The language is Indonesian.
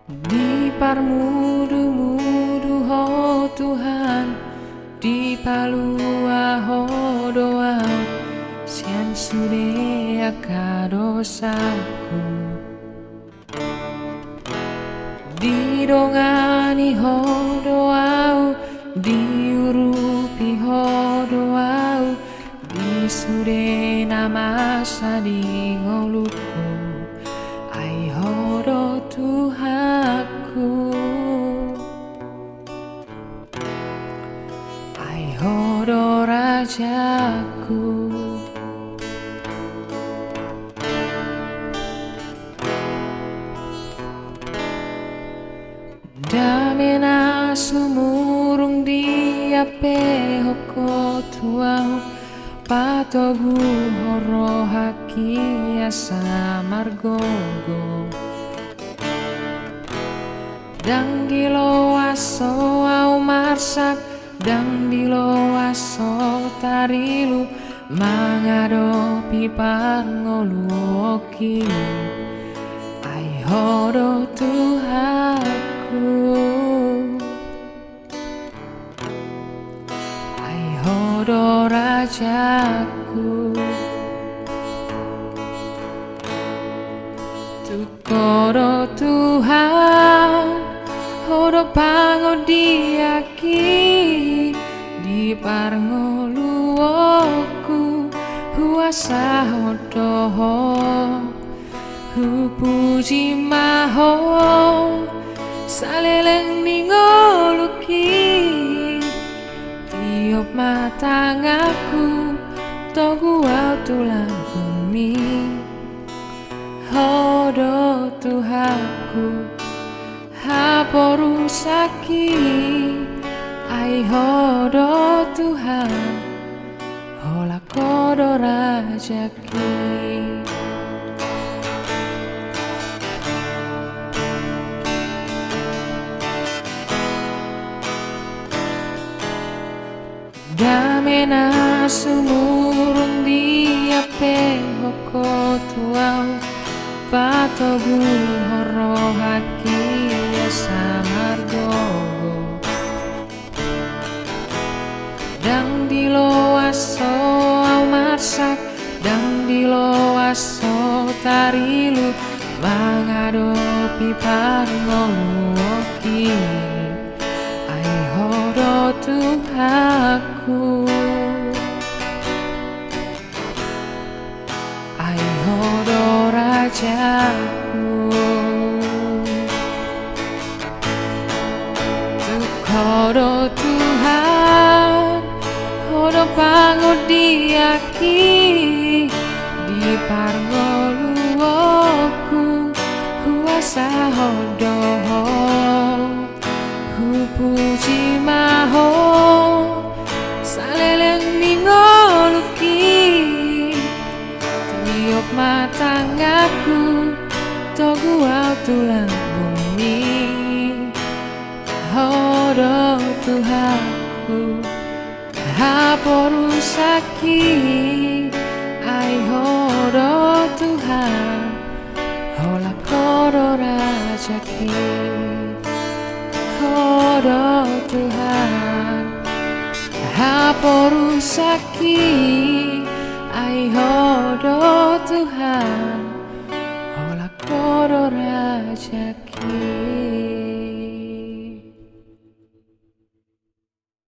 Di parmudu-mudu ho Tuhan, di palua ho doa, sian sude aka dosaku. Di dongani ho doa, di urupi ho doa, di sude nama sadi ngoluku, ai hodo Tuhanku, ai hodo rajaku. Damena sumurung diape hoko tuau, patogu horo haki asa margogo. Dang dilo aso au marsak, dang dilo aso tarilu, mangadopi pangolu oki, ai hodo Tuhanku, ai hodo rajaku. Tukoro Tuhan, hodo pangodiaki, di parngoluoku, huasa hodoho, hu puji maho, saleleng ningoluki, tiup matangaku, togu au tulang bumi, hodo Tuhanku, haporusaki, ai hodo Tuhan, hola kodo rajaki. Damena sumurun diape hoko tuau, patogu horo haki asa margogo. Dang dilo aso au marsak, dang dilo aso tarilu, mangadopi parngolu oki, ai hodo Tuhanku, ai hodo rajaku. Hodo Tuhan, hodo pangodiaki, di parngoluoku, huasa hodoho, hu puji maho, saleleng ningoluki, tiup matangaku, togu au tulang bumi, hodo Tuhanku, haporusaki, ai hodo Tuhan, hola kodo rajaki, hodo Tuhan, haporusaki, ai hodo Tuhan, hola kodo rajaki.